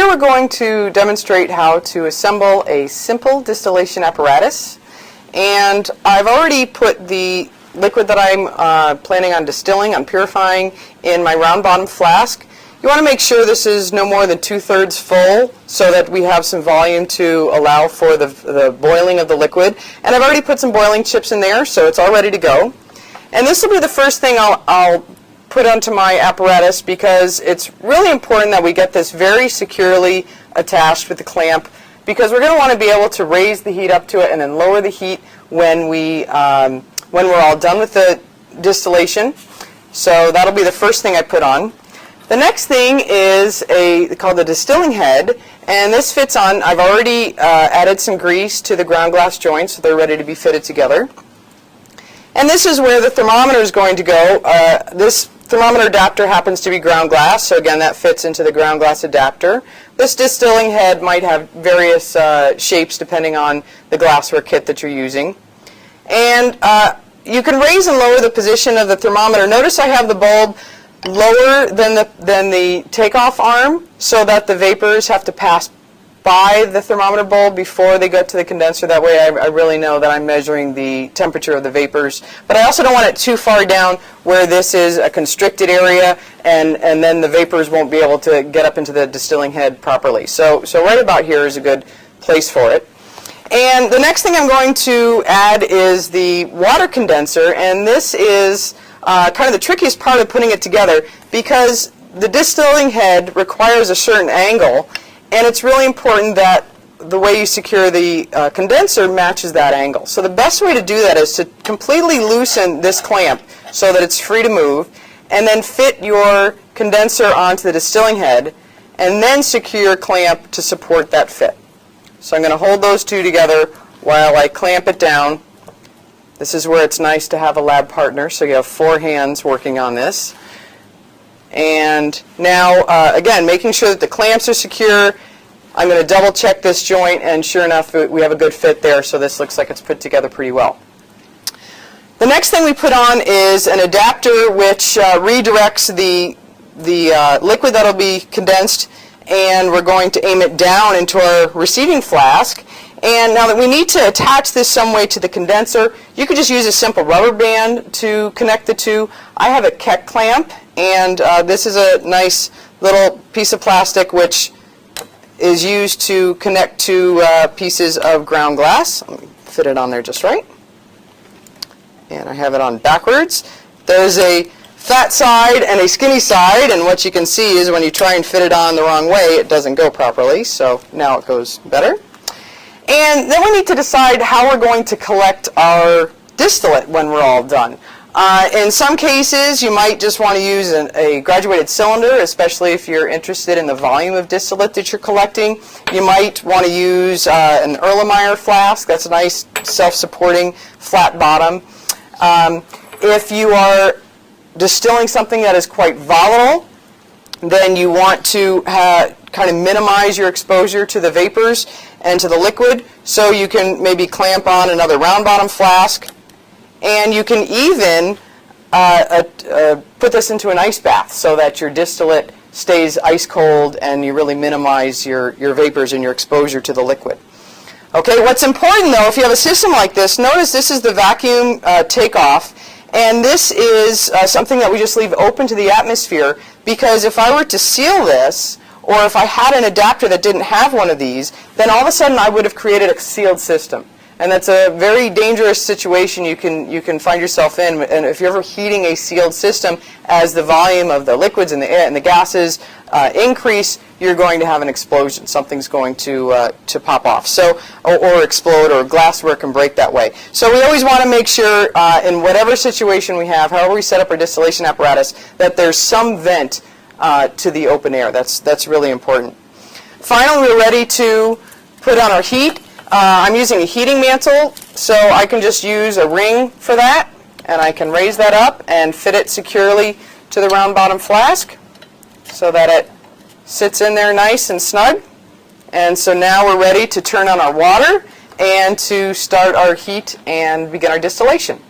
Here we're going to demonstrate how to assemble a simple distillation apparatus. And I've already put the liquid that I'm planning on distilling, on purifying, in my round bottom flask. You want to make sure this is no more than 2/3 full so that we have some volume to allow for the boiling of the liquid. And I've already put some boiling chips in there, so it's all ready to go. And this will be the first thing I'll put onto my apparatus, because it's really important that we get this very securely attached with the clamp, because we're going to want to be able to raise the heat up to it and then lower the heat when we're all done with the distillation. So that'll be the first thing I put on. The next thing is called the Distilling Head, and this fits on. I've already added some grease to the ground glass joints, so they're ready to be fitted together. And this is where the thermometer is going to go. This thermometer adapter happens to be ground glass, so again that fits into the ground glass adapter. This distilling head might have various shapes depending on the glassware kit that you're using. And you can raise and lower the position of the thermometer. Notice I have the bulb lower than the takeoff arm, so that the vapors have to pass by the thermometer bulb before they get to the condenser. That way I really know that I'm measuring the temperature of the vapors. But I also don't want it too far down where this is a constricted area, and then the vapors won't be able to get up into the distilling head properly. So right about here is a good place for it. And the next thing I'm going to add is the water condenser, and this is kind of the trickiest part of putting it together, because the distilling head requires a certain angle, and it's really important that the way you secure the condenser matches that angle. So the best way to do that is to completely loosen this clamp so that it's free to move, and then fit your condenser onto the distilling head, and then secure your clamp to support that fit. So I'm going to hold those two together while I clamp it down. This is where it's nice to have a lab partner, so you have 4 hands working on this. And now, again, making sure that the clamps are secure, I'm going to double check this joint, and sure enough, we have a good fit there, so this looks like it's put together pretty well. The next thing we put on is an adapter which redirects the liquid that will be condensed, and we're going to aim it down into our receiving flask. And now that we need to attach this some way to the condenser, you could just use a simple rubber band to connect the two. I have a Keck clamp, and this is a nice little piece of plastic which is used to connect two pieces of ground glass. Let me fit it on there just right. And I have it on backwards. There's a fat side and a skinny side, and what you can see is when you try and fit it on the wrong way, it doesn't go properly, so now it goes better. And then we need to decide how we're going to collect our distillate when we're all done. In some cases, you might just want to use a graduated cylinder, especially if you're interested in the volume of distillate that you're collecting. You might want to use an Erlenmeyer flask. That's a nice self-supporting flat bottom. If you are distilling something that is quite volatile, then you want to kind of minimize your exposure to the vapors and to the liquid, so you can maybe clamp on another round bottom flask, and you can even put this into an ice bath so that your distillate stays ice cold and you really minimize your vapors and your exposure to the liquid. Okay, what's important though, if you have a system like this, notice this is the vacuum takeoff, and this is something that we just leave open to the atmosphere, because if I were to seal this, or if I had an adapter that didn't have one of these, then all of a sudden I would have created a sealed system. And that's a very dangerous situation you can find yourself in. And if you're ever heating a sealed system, as the volume of the liquids and the air and the gases increase, you're going to have an explosion. Something's going to pop off, so or explode, or glassware can break that way. So we always want to make sure, in whatever situation we have, however we set up our distillation apparatus, that there's some vent to the open air. That's really important. Finally, we're ready to put on our heat. I'm using a heating mantle, so I can just use a ring for that, and I can raise that up and fit it securely to the round bottom flask so that it sits in there nice and snug. And so now we're ready to turn on our water and to start our heat and begin our distillation.